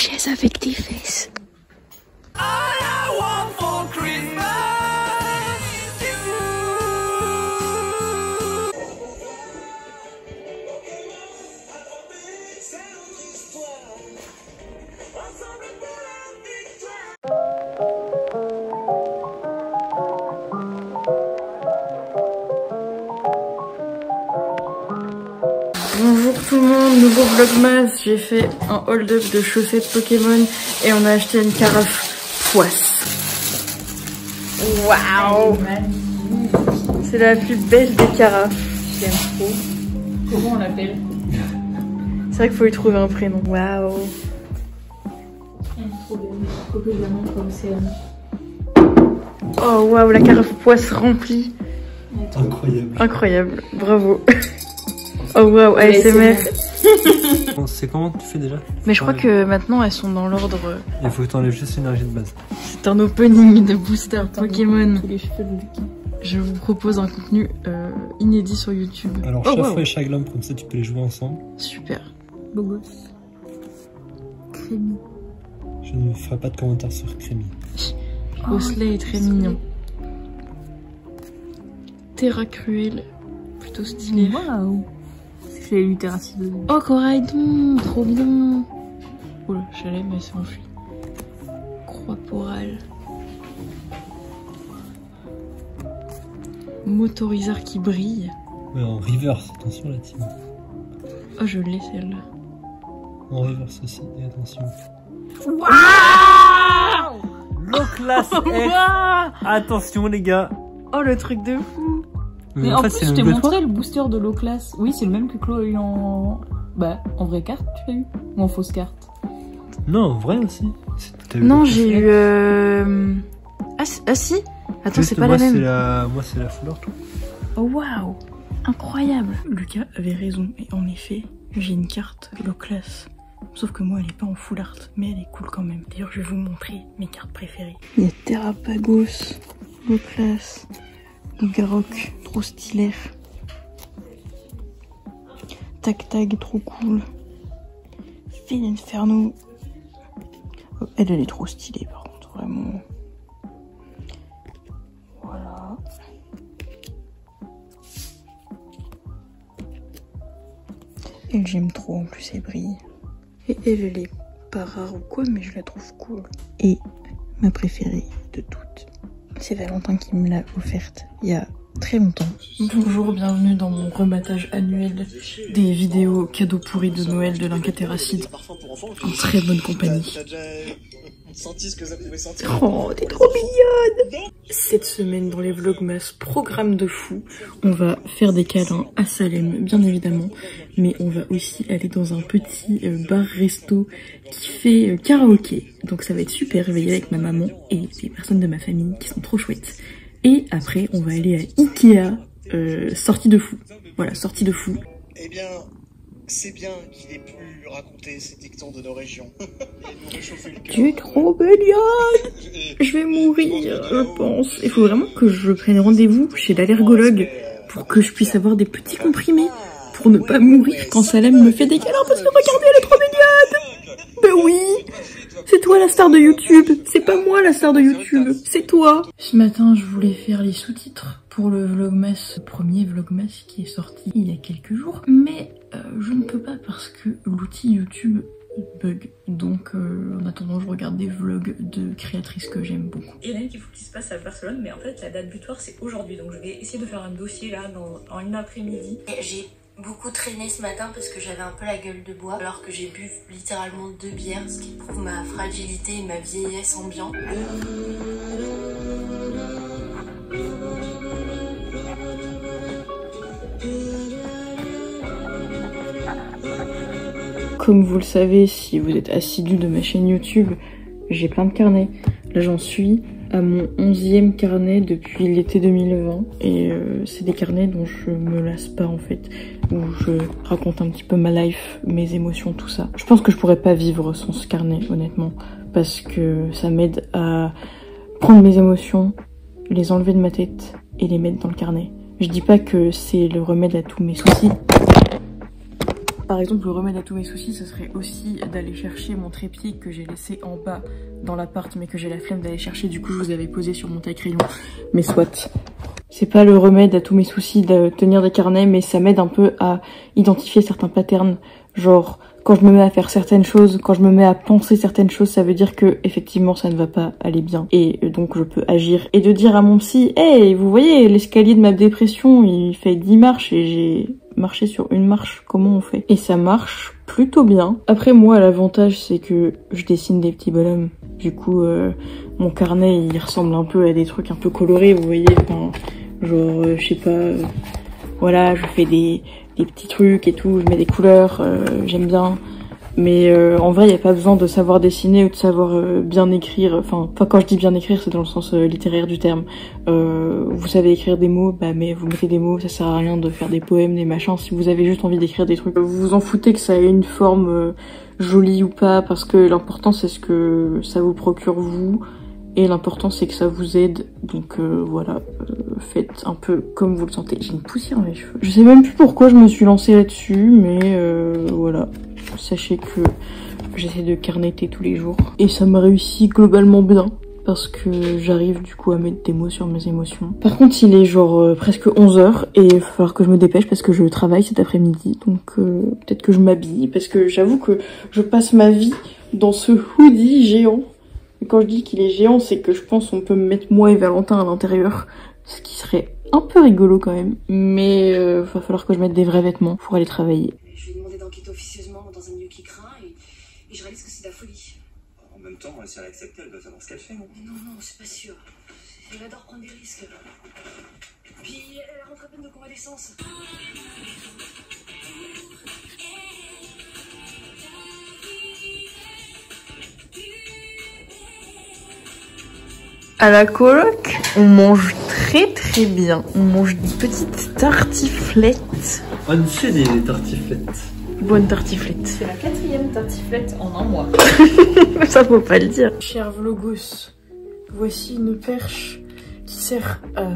chaise avec des fesses. Bonjour tout le monde, nouveau vlogmas. J'ai fait un hold-up de chaussettes Pokémon et on a acheté une carafe poisse. Waouh! C'est la plus belle des carafes. J'aime trop. Comment on l'appelle? C'est vrai qu'il faut lui trouver un prénom. Waouh! Oh waouh, la carafe poisse remplie. Incroyable. Incroyable, bravo. Oh waouh, ASMR. C'est comment tu fais déjà? Mais je crois que maintenant elles sont dans l'ordre. Il faut que tu enlèves juste l'énergie de base. C'est un opening de booster Pokémon. Je vous propose un contenu inédit sur YouTube. Alors chaque fois et chaque lampe, comme ça tu peux les jouer ensemble. Super. Beau gosse. Crémy. Je ne ferai pas de commentaires sur Crémy. Osley est très mignon. Terra Cruel. Plutôt stylé. Waouh! C'est l'utéracide. Oh Coraidon, trop bien. Oula, j'allais mais c'est enfui. Croix porale. Motoriseur qui brille. Ouais, en reverse, attention la team. Oh, je l'ai celle-là. En reverse aussi, et attention. Waouh! Low class F. Attention les gars. Oh, le truc de fou. Mais en fait, je t'ai montré le booster de low class. Oui, c'est le même que Chloé a eu en... Bah, en vraie carte, tu l'as eu? Ou en fausse carte? Non, en vrai aussi. Non, j'ai eu... Ah si. Attends, c'est pas la même. Moi, c'est la fleur. Oh, waouh. Incroyable. Lucas avait raison. Et en effet, j'ai une carte low class. Sauf que moi, elle est pas en full art. Mais elle est cool quand même. D'ailleurs, je vais vous montrer mes cartes préférées. Il y a Terrapagos, low class. Garok, trop stylé. Tac Tag, trop cool. Fil Inferno. Oh, elle est trop stylée par contre, vraiment. Voilà. Elle j'aime trop, en plus elle brille. Et elle est pas rare ou quoi, mais je la trouve cool. Et ma préférée de toutes. C'est Valentin qui me l'a offerte il y a très longtemps. Bonjour, bienvenue dans mon rebattage annuel des vidéos cadeaux pourris de Noël de l'Incateracide. En très bonne compagnie. Oh, t'es trop mignonne! Cette semaine dans les vlogmas, programme de fou. On va faire des câlins à Salem, bien évidemment. Mais on va aussi aller dans un petit bar-resto qui fait karaoké. Donc ça va être super, je vais y aller avec ma maman et des personnes de ma famille qui sont trop chouettes. Et après, on va aller à Ikea, sortie de fou. Voilà, sortie de fou. Eh bien, c'est bien qu'il ait pu raconter ces dictons de nos régions. Tu es trop mignonne. Je vais mourir, je pense. Il faut vraiment que je prenne rendez-vous chez l'allergologue pour que je puisse avoir des petits comprimés pour ne pas mourir quand Salem me fait des câlins parce que regardez, elle est trop mignonne. Ben oui, c'est toi la star de YouTube. C'est pas moi la star de YouTube, c'est toi. Ce matin, je voulais faire les sous-titres pour le vlogmas, le premier vlogmas qui est sorti il y a quelques jours, mais je ne peux pas parce que l'outil YouTube bug. Donc en attendant, je regarde des vlogs de créatrices que j'aime beaucoup. Il y en a une qu'il faut qu'il se passe à Barcelone, mais en fait la date butoir c'est aujourd'hui, donc je vais essayer de faire un dossier là en une après-midi. J'ai beaucoup traîné ce matin parce que j'avais un peu la gueule de bois alors que j'ai bu littéralement 2 bières, ce qui prouve ma fragilité et ma vieillesse ambiante. Comme vous le savez, si vous êtes assidu de ma chaîne YouTube, j'ai plein de carnets. Là j'en suis à mon 11e carnet depuis l'été 2020 et c'est des carnets dont je me lasse pas en fait, où je raconte un petit peu ma life, mes émotions, tout ça. Je pense que je pourrais pas vivre sans ce carnet honnêtement, parce que ça m'aide à prendre mes émotions, les enlever de ma tête et les mettre dans le carnet. Je dis pas que c'est le remède à tous mes soucis. Par exemple, le remède à tous mes soucis, ce serait aussi d'aller chercher mon trépied que j'ai laissé en bas dans l'appart, mais que j'ai la flemme d'aller chercher. Du coup, je vous avais posé sur mon taille-crayon. Mais soit. C'est pas le remède à tous mes soucis de tenir des carnets, mais ça m'aide un peu à identifier certains patterns. Genre, quand je me mets à faire certaines choses, quand je me mets à penser certaines choses, ça veut dire que effectivement ça ne va pas aller bien. Et donc je peux agir. Et de dire à mon psy, hey, vous voyez, l'escalier de ma dépression, il fait 10 marches et j'ai marché sur une marche, comment on fait? Et ça marche plutôt bien. Après moi, l'avantage c'est que je dessine des petits bonhommes. Du coup, mon carnet il ressemble un peu à des trucs un peu colorés, vous voyez, enfin, genre, je sais pas, voilà, je fais des petits trucs et tout, je mets des couleurs, j'aime bien. Mais en vrai, il n'y a pas besoin de savoir dessiner ou de savoir bien écrire. Enfin, quand je dis bien écrire, c'est dans le sens littéraire du terme. Vous savez écrire des mots, bah mais vous mettez des mots, ça sert à rien de faire des poèmes, des machins. Si vous avez juste envie d'écrire des trucs, vous vous en foutez que ça ait une forme jolie ou pas, parce que l'important c'est ce que ça vous procure vous. Et l'important c'est que ça vous aide, donc voilà, faites un peu comme vous le sentez. J'ai une poussière dans les cheveux. Je sais même plus pourquoi je me suis lancée là-dessus, mais voilà. Sachez que j'essaie de carnetter tous les jours. Et ça m'a réussi globalement bien, parce que j'arrive du coup à mettre des mots sur mes émotions. Par contre il est genre presque 11 h et il va falloir que je me dépêche parce que je travaille cet après-midi. Donc peut-être que je m'habille, parce que j'avoue que je passe ma vie dans ce hoodie géant. Et quand je dis qu'il est géant, c'est que je pense qu'on peut me mettre moi et Valentin à l'intérieur, ce qui serait un peu rigolo quand même. Mais va falloir que je mette des vrais vêtements pour aller travailler. Je lui ai demandé d'enquêter officieusement dans un milieu qui craint et je réalise que c'est de la folie. En même temps, si elle accepte, elle doit savoir ce qu'elle fait, non? Non, c'est pas sûr. Elle adore prendre des risques. Puis elle rentre à peine de convalescence. À la coloc, on mange très bien. On mange des petites tartiflettes. On sait des tartiflettes. Bonne tartiflette. C'est la 4e tartiflette en un mois. Ça faut pas le dire. Chers vlogos, voici une perche qui sert à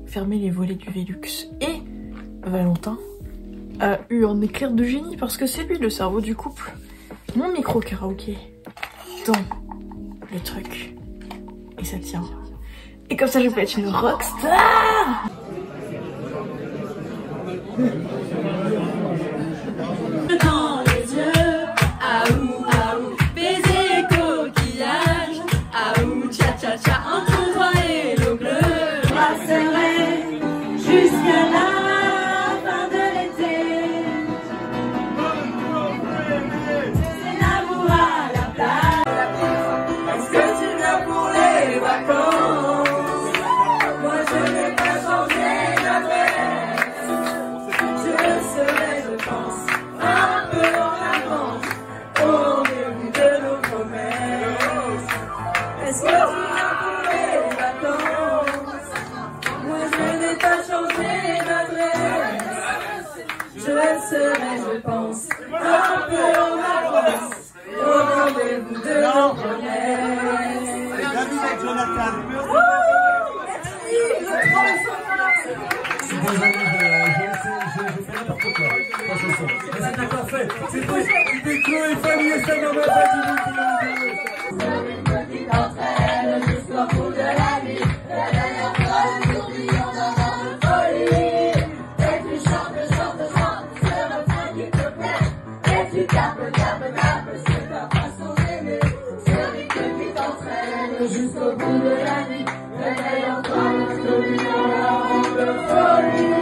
fermer les volets du Velux. Et Valentin a eu un éclair de génie parce que c'est lui le cerveau du couple. Mon micro karaoké dans le truc. Et ça tient. Et comme ça je peux être une rockstar. Dans les yeux, aou, baiser coquillage, aou, tcha, entre toi et l'eau bleue. Je passerai jusqu'à la fin de l'été. C'est l'amour à la plage. Est-ce que tu viens pour les vacances? Moi je n'ai pas changé d'adresse. Je serai, je pense, un peu en avance au début de nos promesses. Est-ce que tu viens pour les vacances? Moi je n'ai pas changé d'adresse. Je serai, je pense, un peu en avance au rendez-vous de nos promesses. C'est quoi? Il est clos et famille, ça n'en va pas du tout. Une petite entraîne jusqu'au bout de la nuit. La dernière fois, nous oublions dans notre folie. Et tu chantes ce refrain qui te plaît. Et tu tapes, c'est ta façon d'aimer. Ce rythme qui t'entraîne jusqu'au bout de la nuit. Réveille en toi notre vie dans la ronde de folie.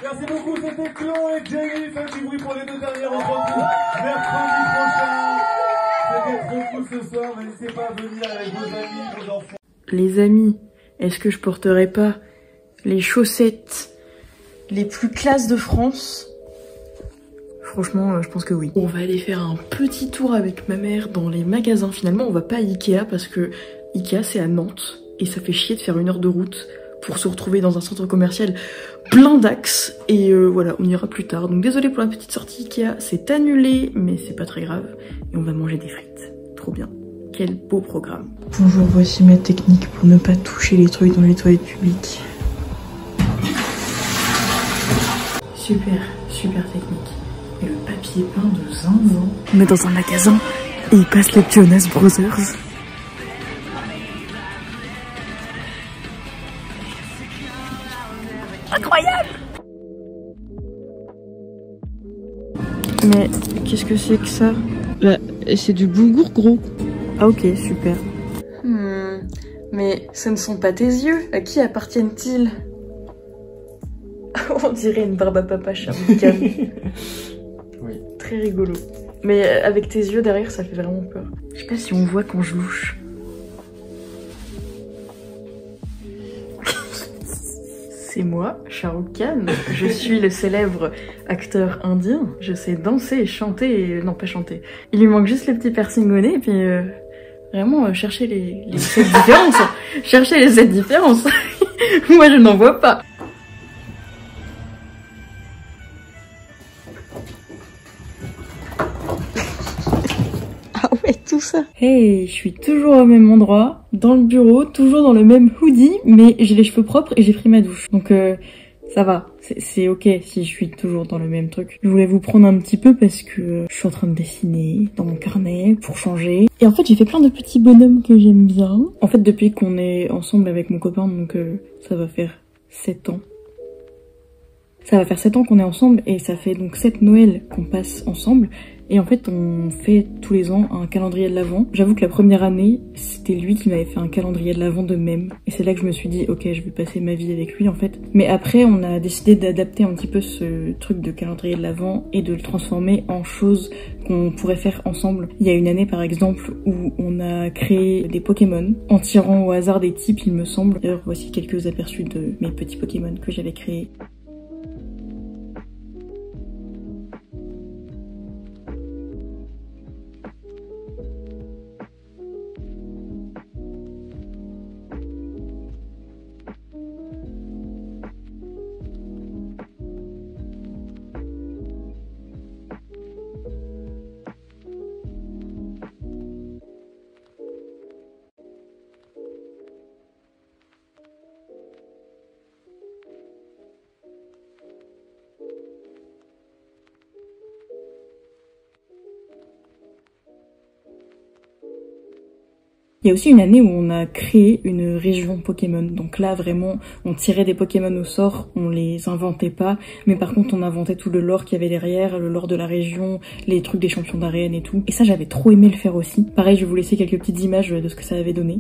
Merci beaucoup, c'était Clo et Jamie. Faites du bruit pour les deux derniers rendez-vous mercredi prochain. C'était trop cool ce soir. N'hésitez pas à venir avec vos amis, vos enfants. Les amis, est-ce que je porterai pas les chaussettes les plus classes de France? Franchement, je pense que oui. On va aller faire un petit tour avec ma mère dans les magasins. Finalement, on va pas à Ikea parce que Ikea c'est à Nantes et ça fait chier de faire 1 heure de route pour se retrouver dans un centre commercial plein d'axes. Et voilà, on ira plus tard. Donc désolé pour la petite sortie Ikea, c'est annulé, mais c'est pas très grave. Et on va manger des frites. Trop bien. Quel beau programme. Bonjour, voici ma technique pour ne pas toucher les trucs dans les toilettes publiques. Super, super technique. Et le papier peint de zinzin. On est dans un magasin et il passe les Jonas Brothers. Incroyable! Mais qu'est-ce que c'est que ça? Bah, c'est du boulgour gros. Ah ok, super. Mais ce ne sont pas tes yeux. À qui appartiennent-ils? On dirait une barbe à papa Sharukan. Oui. Très rigolo. Mais avec tes yeux derrière, ça fait vraiment peur. Je sais pas si on voit quand je louche. C'est moi, Sharukan. Je suis le célèbre acteur indien. Je sais danser, chanter et... Non, pas chanter. Il lui manque juste les petits piercings au nez et puis... Vraiment, chercher les 7 différences. Chercher les 7 différences. Moi, je n'en vois pas. Ah ouais, tout ça. Hey, je suis toujours au même endroit, dans le bureau, toujours dans le même hoodie, mais j'ai les cheveux propres et j'ai pris ma douche. Donc ça va, c'est ok si je suis toujours dans le même truc. Je voulais vous prendre un petit peu parce que je suis en train de dessiner dans mon carnet pour changer. Et en fait, j'ai fait plein de petits bonhommes que j'aime bien. En fait, depuis qu'on est ensemble avec mon copain, donc ça va faire 7 ans. Ça va faire 7 ans qu'on est ensemble et ça fait donc 7 Noëls qu'on passe ensemble. Et en fait, on fait tous les ans un calendrier de l'Avent. J'avoue que la première année, c'était lui qui m'avait fait un calendrier de l'Avent de même. Et c'est là que je me suis dit, ok, je vais passer ma vie avec lui en fait. Mais après, on a décidé d'adapter un petit peu ce truc de calendrier de l'Avent et de le transformer en choses qu'on pourrait faire ensemble. Il y a une année par exemple où on a créé des Pokémon en tirant au hasard des types, il me semble. D'ailleurs, voici quelques aperçus de mes petits Pokémon que j'avais créés. Il y a aussi une année où on a créé une région Pokémon. Donc là, vraiment, on tirait des Pokémon au sort, on les inventait pas. Mais par contre, on inventait tout le lore qu'il y avait derrière, le lore de la région, les trucs des champions d'arène et tout. Et ça, j'avais trop aimé le faire aussi. Pareil, je vais vous laisser quelques petites images de ce que ça avait donné.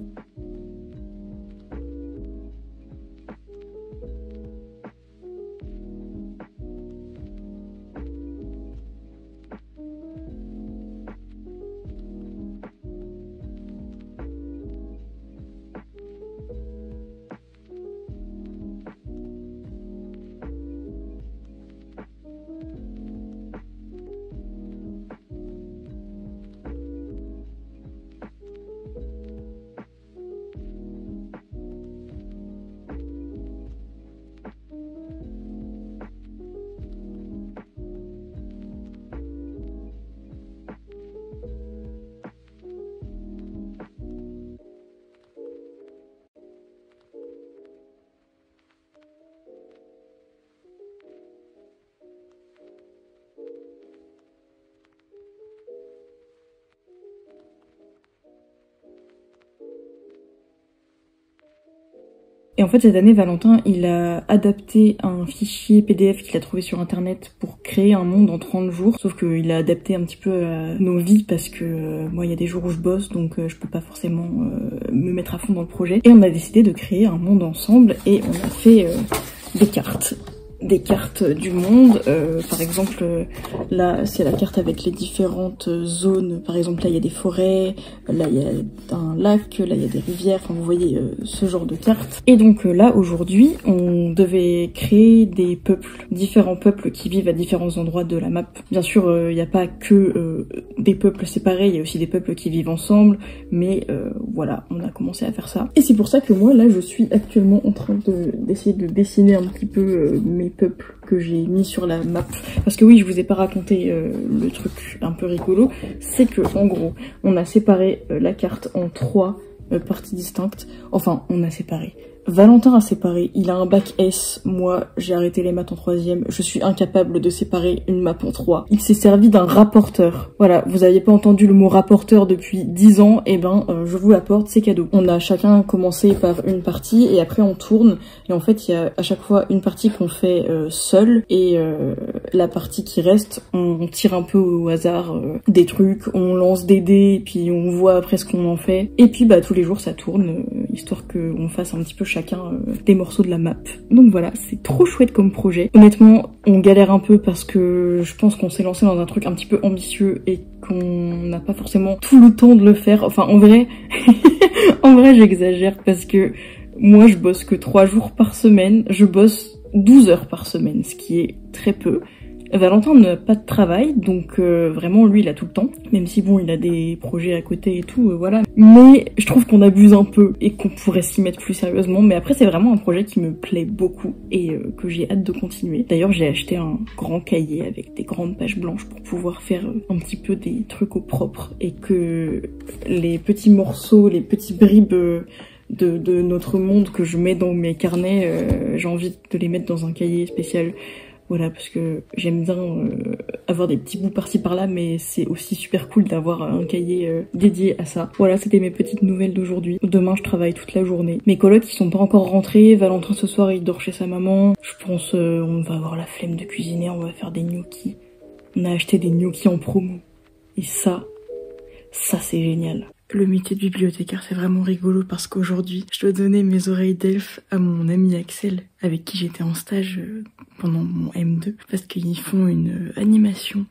Et en fait, cette année, Valentin, il a adapté un fichier PDF qu'il a trouvé sur internet pour créer un monde en 30 jours. Sauf qu'il a adapté un petit peu à nos vies parce que moi, il y a des jours où je bosse, donc je peux pas forcément me mettre à fond dans le projet. Et on a décidé de créer un monde ensemble et on a fait des cartes. des cartes du monde. Par exemple, là c'est la carte avec les différentes zones. Par exemple là il y a des forêts, là il y a un lac, là il y a des rivières, enfin vous voyez ce genre de cartes. Et donc là aujourd'hui on devait créer des peuples, différents peuples qui vivent à différents endroits de la map. Bien sûr il n'y a pas que des peuples séparés, il y a aussi des peuples qui vivent ensemble, mais voilà, on a commencé à faire ça. Et c'est pour ça que moi là je suis actuellement en train d'essayer de dessiner un petit peu mes peuples que j'ai mis sur la map. Parce que oui, je vous ai pas raconté le truc un peu rigolo, c'est que en gros, on a séparé la carte en 3 parties distinctes. Enfin, on a séparé. Valentin a séparé, il a un bac S, moi j'ai arrêté les maths en 3e, je suis incapable de séparer une map en 3. Il s'est servi d'un rapporteur. Voilà, vous aviez pas entendu le mot rapporteur depuis 10 ans, et ben je vous l'apporte, c'est cadeau. On a chacun commencé par une partie et après on tourne, et en fait il y a à chaque fois une partie qu'on fait seule, et la partie qui reste, on tire un peu au hasard des trucs, on lance des dés, et puis on voit après ce qu'on en fait, et puis bah tous les jours ça tourne, histoire qu'on fasse un petit peu chacun des morceaux de la map. Donc voilà, c'est trop chouette comme projet. Honnêtement, on galère un peu parce que je pense qu'on s'est lancé dans un truc un petit peu ambitieux et qu'on n'a pas forcément tout le temps de le faire. Enfin, en vrai, en vrai, j'exagère parce que moi, je bosse que 3 jours par semaine. Je bosse 12 heures par semaine, ce qui est très peu. Valentin n'a pas de travail, donc vraiment lui il a tout le temps, même si bon il a des projets à côté et tout, voilà. Mais je trouve qu'on abuse un peu et qu'on pourrait s'y mettre plus sérieusement, mais après c'est vraiment un projet qui me plaît beaucoup et que j'ai hâte de continuer. D'ailleurs j'ai acheté un grand cahier avec des grandes pages blanches pour pouvoir faire un petit peu des trucs au propre et que les petits morceaux, les petits bribes de notre monde que je mets dans mes carnets, j'ai envie de les mettre dans un cahier spécial. Voilà, parce que j'aime bien avoir des petits bouts par-ci par-là, mais c'est aussi super cool d'avoir un cahier dédié à ça. Voilà, c'était mes petites nouvelles d'aujourd'hui. Demain, je travaille toute la journée. Mes colocs, ils sont pas encore rentrés. Valentin, ce soir, il dort chez sa maman. Je pense on va avoir la flemme de cuisiner, on va faire des gnocchis. On a acheté des gnocchis en promo. Et ça c'est génial. Le métier de bibliothécaire, c'est vraiment rigolo parce qu'aujourd'hui, je dois donner mes oreilles d'elfe à mon ami Axel, avec qui j'étais en stage pendant mon M2, parce qu'ils font une animation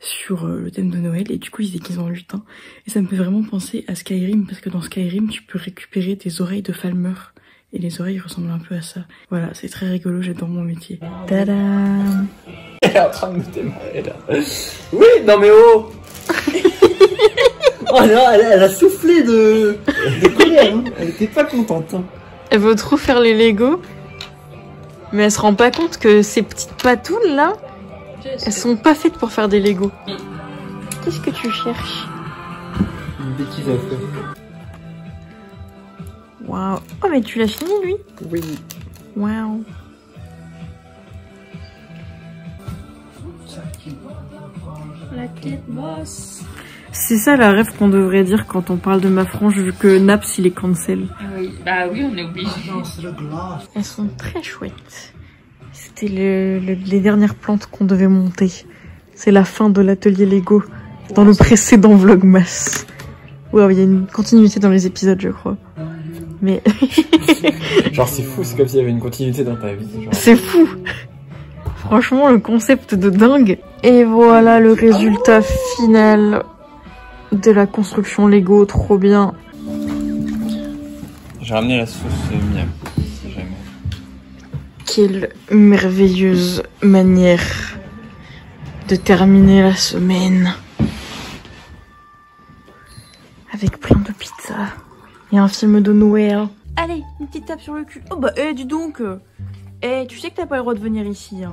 sur le thème de Noël, et du coup ils déguisent en lutin. Et ça me fait vraiment penser à Skyrim, parce que dans Skyrim, tu peux récupérer des oreilles de Falmer, et les oreilles ressemblent un peu à ça. Voilà, c'est très rigolo, j'adore mon métier. Tadam! Elle est en train de me démarrer là. Oui, non mais oh. Oh là, elle a soufflé de colère, hein. Elle était pas contente. Hein. Elle veut trop faire les Lego, mais elle se rend pas compte que ces petites patounes là, elles sont pas faites pour faire des Lego. Qu'est-ce que tu cherches? Une bêtise à faire. Waouh. Oh mais tu l'as fini lui? Oui. Waouh. La petite bosse. C'est ça la rêve qu'on devrait dire quand on parle de ma frange, vu que Naps il est cancel. Oui, bah oui, on est obligé. Elles sont très chouettes. C'était les dernières plantes qu'on devait monter. C'est la fin de l'atelier Lego dans le précédent Vlogmas. Ouais, il y a une continuité dans les épisodes, je crois. Mais genre c'est fou, c'est comme s'il y avait une continuité dans ta vie. C'est fou. Franchement, le concept de dingue. Et voilà le résultat final de la construction Lego, trop bien. J'ai ramené la sauce miam, si jamais. Quelle merveilleuse manière de terminer la semaine. Avec plein de pizza et un film de Noël. Allez, une petite tape sur le cul. Oh bah, dis donc. Tu sais que t'as pas le droit de venir ici, hein.